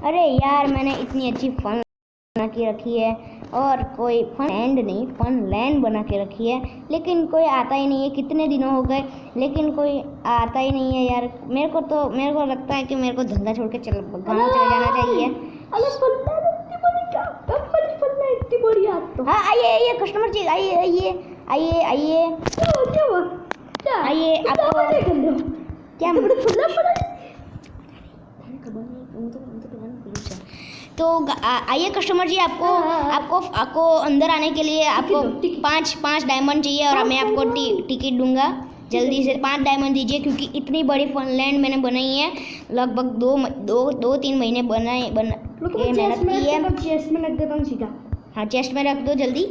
अरे यार, मैंने इतनी अच्छी फन बना के रखी है और कोई फन एंड नहीं, फन लैंड बना के रखी है, लेकिन कोई आता ही नहीं है। कितने दिनों हो गए लेकिन कोई आता ही नहीं है यार। मेरे को लगता है कि मेरे को धंधा छोड़ के गाँव चले जाना चाहिए। हाँ, आइए कस्टमर जी, आइए। आइए, आपको क्या तो आइए कस्टमर जी, आपको अंदर आने के लिए आपको पाँच डायमंड चाहिए और मैं आपको टिकट दूंगा। जल्दी से 5 डायमंड दीजिए, क्योंकि इतनी बड़ी फनलैंड मैंने बनाई है। लगभग 2-3 महीने मेहनत की है। चेस्ट में रख देता हूँ सीधा। हाँ, चेस्ट में रख दो जल्दी।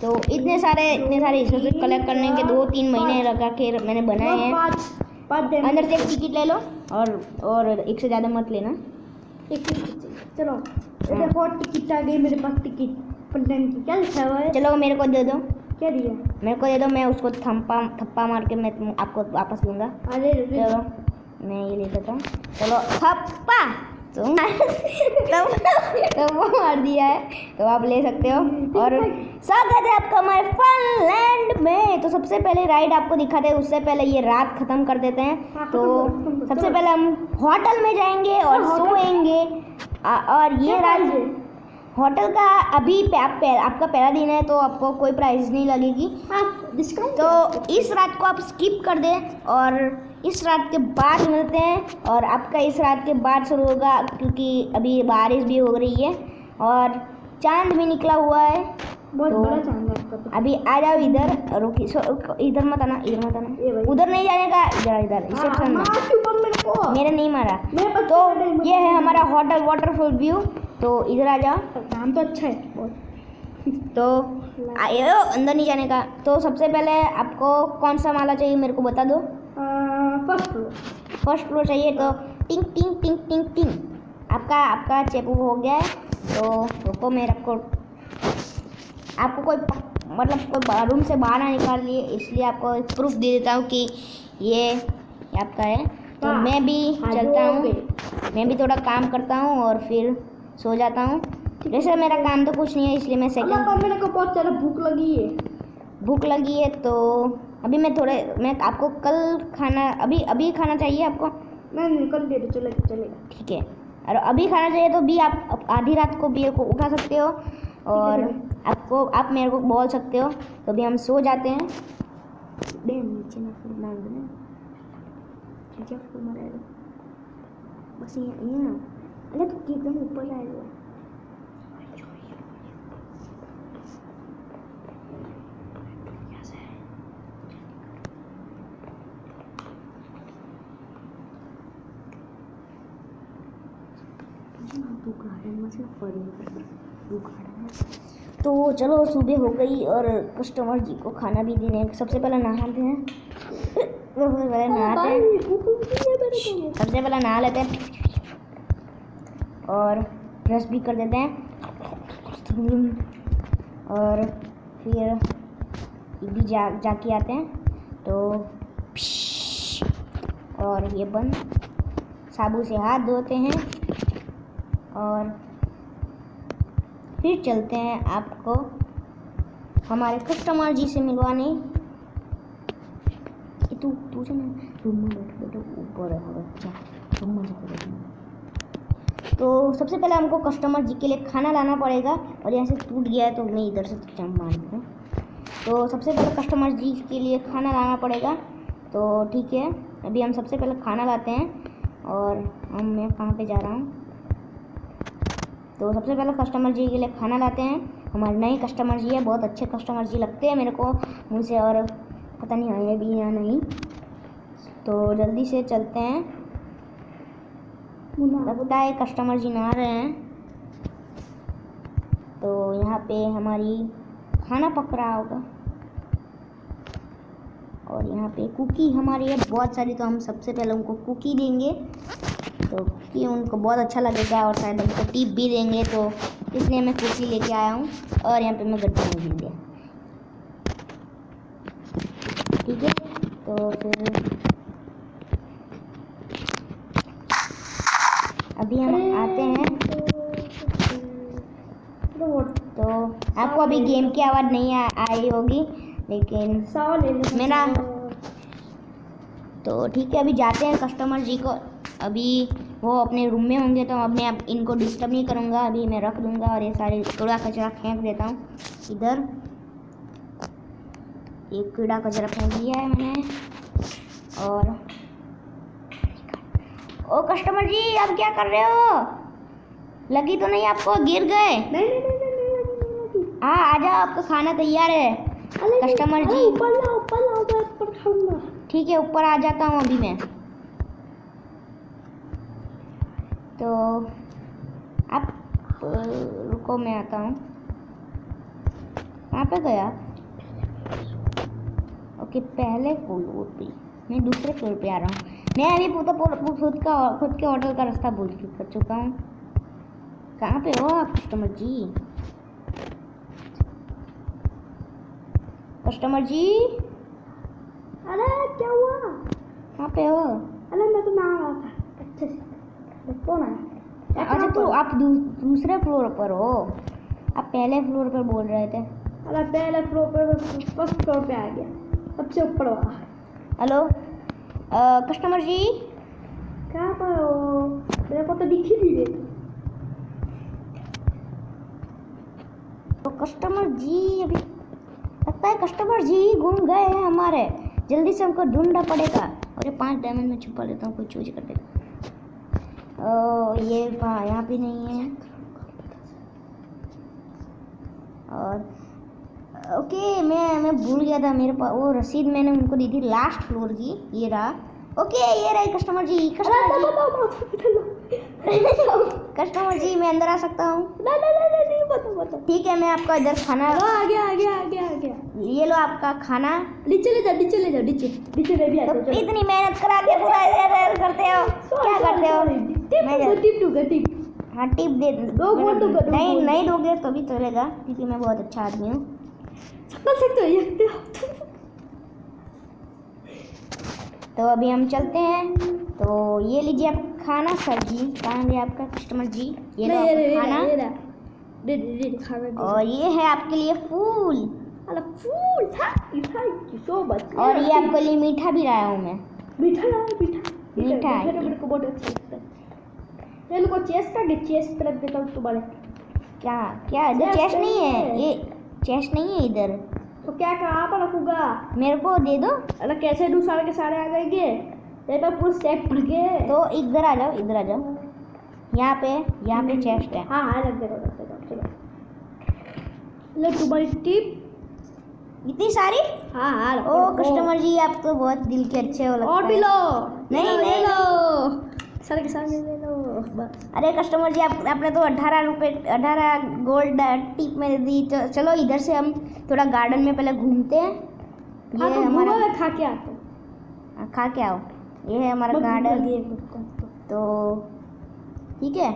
तो इतने सारे रिसोर्सेज कलेक्ट करने के 2-3 महीने लगा के मैंने बनाए हैं। अंदर से एक टिकट ले लो और एक से ज़्यादा मत लेना। एक चलो, देखो टिकट आ गई मेरे पास। टिकट फनलैंड की क्या लिखा हुआ है? चलो मेरे को दे दो। क्या दिया? मेरे को दे दो, मैं उसको थप्पा मार के मैं आपको वापस दूंगा। अरे चलो मैं ये ले लेता हूँ। चलो थप्पा तो मार दिया है, तो आप ले सकते हो। और स्वागत है आपका हमारे फनलैंड में। तो सबसे पहले राइड आपको दिखाते हैं, उससे पहले ये रात खत्म कर देते हैं। तो सबसे पहले हम होटल में जाएंगे और सोएंगे। और ये रात होटल का अभी आपका पहला दिन है, तो आपको कोई प्राइस नहीं लगेगी। तो इस रात को आप स्किप कर दें और इस रात के बाद मिलते हैं। और आपका इस रात के बाद शुरू होगा, क्योंकि अभी बारिश भी हो रही है और चांद भी निकला हुआ है। बहुत बड़ा चांद है आपका। अभी आ जाओ इधर। इधर मत आना, उधर नहीं जाने का, इधर रिसेप्शन में। मेरे नहीं मारा। तो ये है हमारा होटल वाटरफॉल व्यू। तो इधर आ जाओ। नाम तो अच्छा है बहुत। तो आइए, अंदर नहीं जाने का। तो सबसे पहले आपको कौन सा माला चाहिए मेरे को बता दो। फर्स्ट फ्लोर चाहिए। तो टिंग टिंग टिंग टिंग टिंग आपका चेपू हो गया है। तो रुको, मैं आपको कोई रूम से बाहर ना निकाल लिए, इसलिए आपको एक प्रूफ दे देता हूँ कि ये आपका है। तो मैं भी चलता हूँ, मैं भी थोड़ा काम करता हूँ और फिर सो जाता हूँ। वैसे मेरा काम तो कुछ नहीं है, इसलिए मैं मेरे को बहुत ज़्यादा भूख लगी है। तो अभी मैं आपको कल खाना अभी खाना चाहिए आपको? नहीं, कल दे दो, चलेगा। ठीक है। और अभी खाना चाहिए तो भी आप आधी रात को भी को उठा सकते हो और आप मेरे को बोल सकते हो। तो अभी हम सो जाते हैं। नीचे ना फिर मार देना, ठीक है? फिर मारेगा बस ये ना। अरे तो एकदम ऊपर जाएगा। तो चलो, सुबह हो गई और कस्टमर जी को खाना भी देने। सबसे पहले नहाते हैं। सबसे पहले नहा लेते हैं और ब्रश भी कर देते हैं और फिर भी जाके आते हैं। तो और ये बंद साबुन से हाथ धोते हैं और फिर चलते हैं आपको हमारे कस्टमर जी से मिलवाने। तू रूम में बैठ ऊपर है बच्चा, रूम में जाकर। तो सबसे पहले हमको कस्टमर जी के लिए खाना लाना पड़ेगा। और यहाँ से टूट गया है तो मैं इधर से जंप मार दूँ। तो सबसे पहले कस्टमर जी के लिए खाना लाना पड़ेगा। तो ठीक है, अभी हम सबसे पहले खाना लाते हैं। और मैं कहाँ पे जा रहा हूँ? तो सबसे पहले कस्टमर जी के लिए खाना लाते हैं। हमारे नए कस्टमर जी है, बहुत अच्छे कस्टमर जी लगते हैं मेरे को मुझसे, और पता नहीं आए भी या नहीं। तो जल्दी से चलते हैं। लगता है कस्टमर जी नहा रहे हैं। तो यहाँ पे हमारी खाना पक रहा होगा और यहाँ पे कुकी हमारी है बहुत सारी। तो हम सबसे पहले उनको कुकी देंगे, तो कुकी उनको बहुत अच्छा लगेगा और शायद उनको टिप भी देंगे। तो इसलिए मैं कुकी लेके आया हूँ। और यहाँ पे मैं गड्ढे में गिर गया। ठीक है, तो फिर अभी हम आते हैं। तो आपको अभी गेम की आवाज़ नहीं आई होगी, लेकिन मेरा तो ठीक है। अभी जाते हैं कस्टमर जी को, अभी वो अपने रूम में होंगे, तो अब मैं इनको डिस्टर्ब नहीं करूँगा, अभी मैं रख दूँगा और ये सारे कूड़ा कचरा फेंक देता हूँ इधर। एक कूड़ा कचरा फेंक दिया है मैंने। और ओ कस्टमर जी, आप क्या कर रहे हो? लगी तो नहीं आपको? गिर गए? नहीं। हाँ, आ जाओ, आपका खाना तैयार है कस्टमर जी। ऊपर खाऊंगा। ठीक है, ऊपर आ जाता हूँ अभी मैं। तो आप रुको, मैं आता हूँ। कहाँ पे गया? ओके, पहले फ्लोर पे, मैं दूसरे फ्लोर पे आ रहा हूँ। मैं अभी खुद के होटल का रास्ता भूल चुका हूँ। कहाँ पे हो आप कस्टमर जी? कस्टमर जी, अरे क्या हुआ? कहाँ पे हो? अरे मैं तो नहा रहा था अच्छे से। कौन है? अच्छा, तो आप दूसरे फ्लोर पर हो? आप पहले फ्लोर पर बोल रहे थे। अरे पहले फ्लोर पर, फर्स्ट फ्लोर पे आ गया, सबसे ऊपर वाला। हेलो कस्टमर जी, कहाँ पर हो? मेरे को तो दिख ही नहीं रही। तो कस्टमर जी, अभी लगता है कस्टमर जी घूम गए हैं हमारे। जल्दी से हमको ढूंढना पड़ेगा। और ये 5 डायमंड में छुपा लेता हूँ, कोई चोरी कर देगा। ये यहाँ भी नहीं है। और ओके, मैं भूल गया था, मेरे पास वो रसीद मैंने उनको दी थी लास्ट फ्लोर की। ये रहा। ओके, ये रही कस्टमर जी। कस्टमर जी, मैं अंदर आ सकता हूँ? नहीं, बता। ठीक है, मैं आपका इधर खाना। आ गया। ये लो आपका खाना। नीचे ले जाओ, नीचे मैं भी आता हूँ। तो इतनी मेहनत करा के पूरा ऐसे करते हो, क्या करते हो? टिप दूंगा। हाँ, टिप दे। दो बोल दूंगा, दो नहीं बोल। नहीं दोगे तो भी चलेगा, क्योंकि मैं बहुत अच्छा आदमी हूँ। कर सकते हो ये। तो अभी हम चलते हैं। तो ये लीजिए आप खाना। सर जी, कहाँ गया आपका कस्टमर जी? ये लो आपका खाना। दे खाना। और ये है आपके लिए फूल। अरे फूल, थैंक यू सो मच। और ये आपके लिए मीठा भी लाया हूँ मैं। मीठा मीठा तो मेरे को बहुत अच्छा लगता है। ये लोगों चेस्ट पे रख देता हूँ तुम्हारे। क्या इधर चेस्ट नहीं है? ये चेस्ट नहीं है इधर। तो क्या कहाँ पर रखूंगा? मेरे को दे दो। अरे कैसे दूँ? सारे के सारे आ जाएंगे। तेरे पे पूरा सेट खुल गए। तो इधर आ जाओ। यहाँ पे चेस्ट है। हाँ, रख दे चलो। लो तुम्हारी टिप। इतनी सारी? हाँ। ओ कस्टमर जी, आप तो बहुत दिल के अच्छे हो लगता और भी है। लो। नहीं। सारे के सारे ले लो बस। अरे कस्टमर जी, आपने तो 18 गोल्ड टिप में दी। तो चलो इधर से हम थोड़ा गार्डन में पहले घूमते हैं। हाँ, ये तो हमारा मैं खा के आता हूँ। खा के आओ। ये है हमारा गार्डन। तो ठीक है।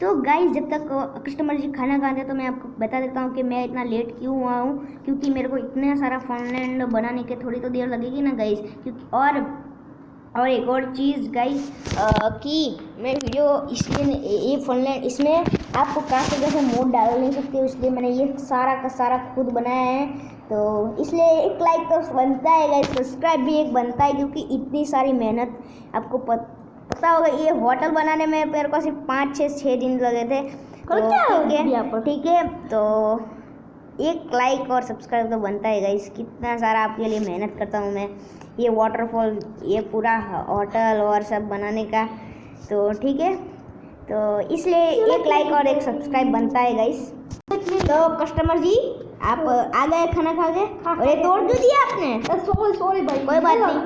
तो गाइस, जब तक कस्टमर जी खाना खाते हैं तो मैं आपको बता देता हूँ कि मैं इतना लेट क्यों हुआ हूँ। क्योंकि मेरे को इतना सारा फनलैंड बनाने के थोड़ी तो देर लगेगी ना गाइस। क्योंकि और एक और चीज़ गाइस, कि मैं वीडियो इसलिए ये फनलैंड इसमें आपको काफ़ी जैसे मोड डाल नहीं सकते, इसलिए मैंने ये सारा का सारा खुद बनाया है। तो इसलिए एक लाइक तो बनता है गाइस, सब्सक्राइब भी एक बनता है, क्योंकि इतनी सारी मेहनत आपको पता होगा। ये होटल बनाने में मेरे को सिर्फ 5-6 दिन लगे थे। तो ठीक है, तो एक लाइक और सब्सक्राइब तो बनता है गाइस। कितना सारा आपके लिए मेहनत करता हूँ मैं, ये वाटरफॉल, ये पूरा होटल और सब बनाने का। तो ठीक है, तो इसलिए एक लाइक और एक सब्सक्राइब बनता है गाइस। तो कस्टमर जी, आप आ गए खाना खा के? और ये तोड़ क्यों दिया आपने? सॉरी भाई। कोई बात नहीं।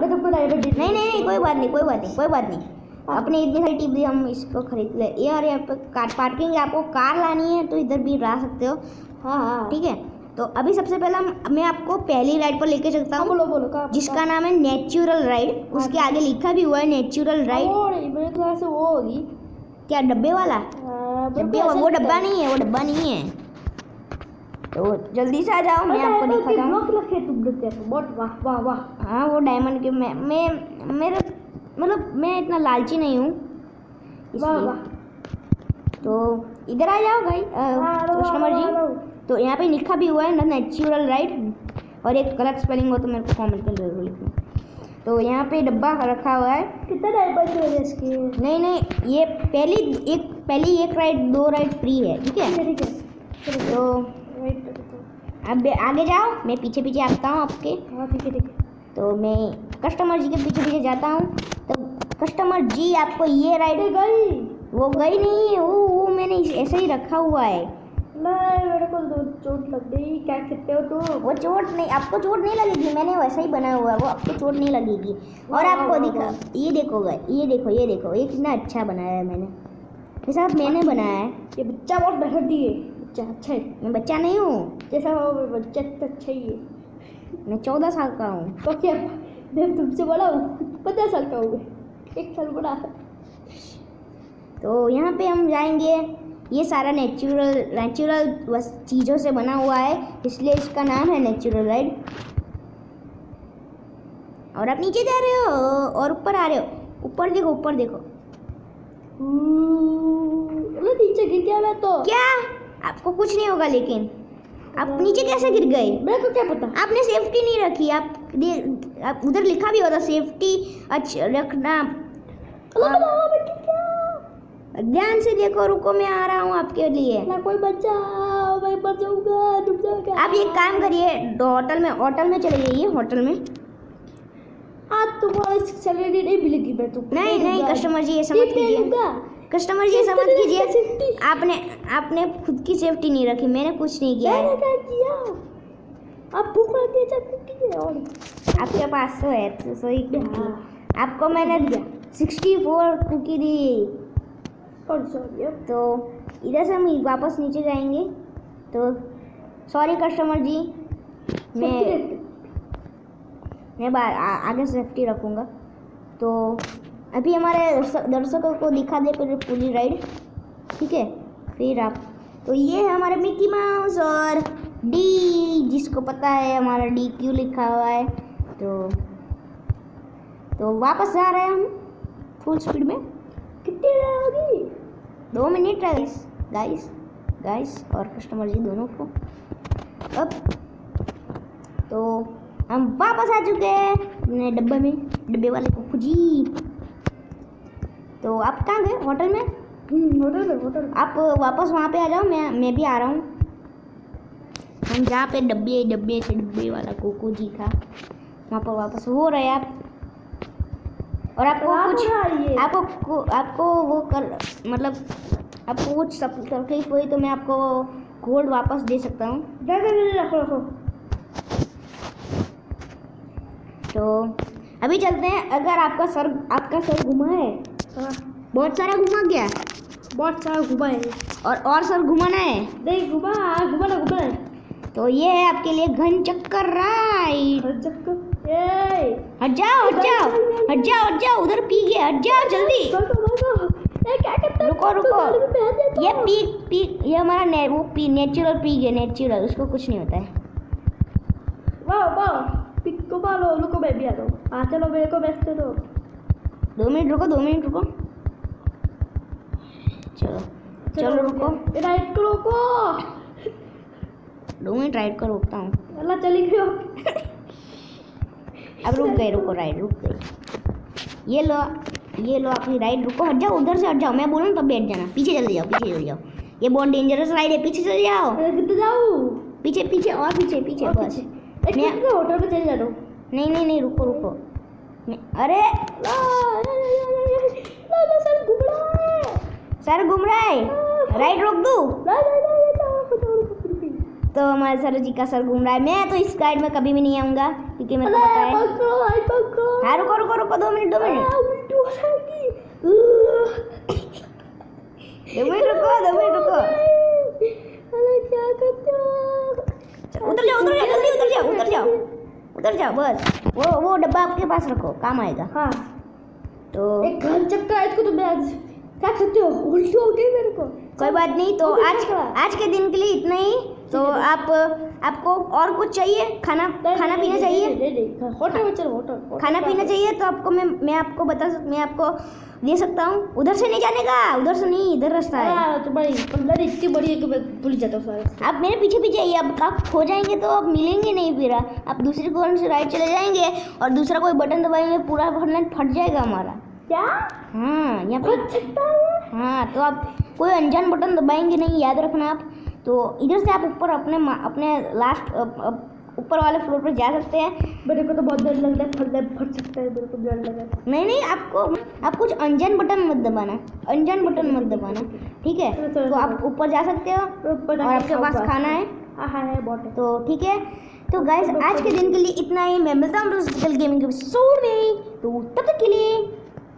नहीं, कोई बात नहीं। अपनी इतनी सारी टिप दी, हम इसको खरीद ले। यार यहाँ पे कार पार्किंग, आपको कार लानी है तो इधर भी ला सकते हो। हाँ। ठीक है, तो अभी सबसे पहला मैं आपको पहली राइड पर लेके चलता हूँ। बोलो जिसका नाम है नेचुरल राइड। उसके आगे लिखा भी हुआ है नेचुरल राइड। मेरे ख्याल से वो होगी क्या, डब्बे वाला? वो डब्बा नहीं है। तो जल्दी से आ जाओ, मैं आपको दिखाता हूँ। ब्लॉक रखे तुमने देखो बहुत वाह वाह वाह। हाँ वो डायमंड के मैं मेरे मतलब मैं इतना लालची नहीं हूँ वाह इसलिए। वाह। तो इधर आ जाओ भाई कस्टमर जी। तो यहाँ पे लिखा भी हुआ है ना नेचुरल राइड, और एक गलत स्पेलिंग हो तो मेरे को कमेंट में जरूर लिखना। तो यहाँ पे डब्बा रखा हुआ है। कितना डायमंड है इसके? नहीं ये पहली एक राइड 2 राइड फ्री है, ठीक है। ठीक है तो वेट करो। अब आगे जाओ, मैं पीछे पीछे आता हूँ आपके। हाँ ठीक है। तो मैं कस्टमर जी के पीछे पीछे जाता हूँ। तो कस्टमर जी आपको ये राइड गई वो गई नहीं, वो मैंने ऐसे ही रखा हुआ है। नहीं, मेरे को चोट लग गई। क्या कहते हो तुम? वो चोट नहीं, आपको चोट नहीं लगेगी, मैंने वैसा ही बनाया हुआ है, वो आपको चोट नहीं लगेगी। और आपको दिखा, ये देखोगे, ये देखो ये कितना अच्छा बनाया है मैंने, ये सब मैंने बनाया है। ये बच्चा बहुत मेहनती है। बच्चा अच्छा है। मैं बच्चा नहीं हूँ, जैसा वो बच्चा तो अच्छा ही है। मैं 14 साल का हूँ। तो क्या मैं तुमसे बड़ा हूँ? 50 साल का हूँ मैं, 1 साल बड़ा। तो यहाँ पे हम जाएंगे, ये सारा नेचुरल चीज़ों से बना हुआ है, इसलिए इसका नाम है नेचुरल राइड। और आप नीचे जा रहे हो और ऊपर आ रहे हो, ऊपर देखो। नीचे गिर गया मैं तो। क्या? आपको कुछ नहीं होगा, लेकिन आप नीचे कैसे गिर गए? मेरे को क्या पता। आपने सेफ्टी नहीं रखी। आप उधर लिखा भी होता सेफ्टी अच्छा रखना। ध्यान से देखो, रुको मैं आ रहा हूँ आपके लिए। ना कोई बचाओ, मैं मर जाऊंगा, डूब जाऊंगा। आप एक काम करिए, होटल में चले जाइए, होटल में। आज तुम्हारी सैलरी नहीं मिलेगी, मैं तुमको नहीं कस्टमर जी ये समझ कीजिए, कस्टमर जी ये समझ कीजिए, आपने खुद की सेफ्टी नहीं रखी, मैंने कुछ नहीं किया है। मैंने क्या किया? आप भूख लगी है, चाहती है और आपके पास तो है तो सही आपको मैंने 64 कुकी दी। सॉरी। तो इधर से हम वापस नीचे जाएंगे। तो सॉरी कस्टमर जी, मैं आगे सेफ्टी रखूँगा। तो अभी हमारे दर्शकों को दिखा दे पूरी राइड, ठीक है। फिर आप तो ये है हमारे मिकी माउस और डी, जिसको पता है हमारा डी क्यों लिखा हुआ है। तो वापस जा रहे हैं हम फुल स्पीड में। कितनी देर होगी? 2 मिनट है गाइस और कस्टमर जी दोनों को। अब तो हम वापस आ चुके हैं अपने डब्बे वाले को खुजी। तो आप कहाँ गए? होटल में? होटल। आप वापस वहाँ पे आ जाओ, मैं भी आ रहा हूँ। हम जहाँ पे डब्बे वाला कोको जी था वहाँ पर वापस हो रहे आप। और आपको वो कर मतलब आपको कुछ तकलीफ हुई तो मैं आपको गोल्ड वापस दे सकता हूँ। रखो। तो अभी चलते हैं। अगर आपका सर घुमा है, बहुत सारा घुमा गया, बहुत सारा घुमा है और सर घुमाना है, नहीं घुमा है। तो ये है आपके लिए घन चक्कर राइड। हट जाओ, उधर पी गया, हट जाओ जल्दी। रुको, ये पीक ये हमारा नेचुरल पीक है, नेचुरल, उसको कुछ नहीं होता है। वाह पिक को पालो, रुको मैं भी आ रहा हूँ। हाँ चलो मेरे को बेचते दो। 2 मिनट रुको। चलो रुको, राइट को रोको। 2 मिनट राइड को रोकता हूँ। अल्लाह चली गई। अब रुको राइड रुक गई। ये लो आपकी राइड। रुको, हट जाओ, उधर से हट जाओ, मैं बोलूँ तब बैठ जाना। पीछे चले जाओ। ये बहुत डेंजरस राइड है, पीछे चले जाओ। कितने जाऊँ? पीछे और पीछे बस। मैं होटल में चले जा रहा हूँ। नहीं रुको। अरे सर घूम रहा है, राइड रोक दूँ? तो हमारे सर जी का सर घूम रहा है। मैं तो इस राइड में कभी भी नहीं आऊँगा क्योंकि मेरे को पता है। हाँ रुको 2 मिनट रुको। क्या करते हो? उतर जाओ बस। वो डब्बा आपके पास रखो, काम आएगा। हाँ तो एक घन चक्कर है इसको, तो मैं क्या करते हो? उल्टी हो गई मेरे को। कोई बात नहीं। तो आज के दिन के लिए इतना ही। तो आप आपको और कुछ चाहिए? खाना पीना चाहिए? होटल में चलो, होटल खाना पीना चाहिए तो आपको मैं आपको दे सकता हूँ। उधर से नहीं जाने का, उधर से नहीं, इधर रास्ता है। तो बड़ी पंद्रह इतनी बड़ी है कि मैं भूल जाता हूँ सारे। आप मेरे पीछे पीछे आइए। अब आप खो जाएंगे तो आप मिलेंगे नहीं फिर। आप दूसरी कॉर्नर से राइट चले जाएंगे और दूसरा कोई बटन दबाएंगे, पूरा फर्नेट फट जाएगा हमारा। क्या हाँ, यहाँ पे फट सकता है? हाँ, तो आप कोई अनजान बटन दबाएंगे नहीं, याद रखना आप। तो इधर से आप ऊपर अपने लास्ट ऊपर वाले फ्लोर पर जा सकते हैं। मेरे को तो बहुत डर लग रहा है, फट सकता है, मेरे को डर लग रहा है। नहीं, आप कुछ अनजान बटन मत दबाना, अनजान बटन मत दबाना, ठीक है? तो आप ऊपर जा सकते हो और आपके पास खाना है। हाँ है, बहुत है। तो ठीक है, तो गाइस आज के दिन के लिए इतना ही। मैं मिलता हूँ फिजिकल गेमिंग के एपिसोड में, तो तब तक के लिए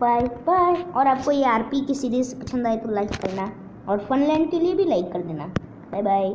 बाय बाय। और आपको ये आरपी की सीरीज पसंद आए तो लाइक करना और फनलैंड के लिए भी लाइक कर देना। Bye bye.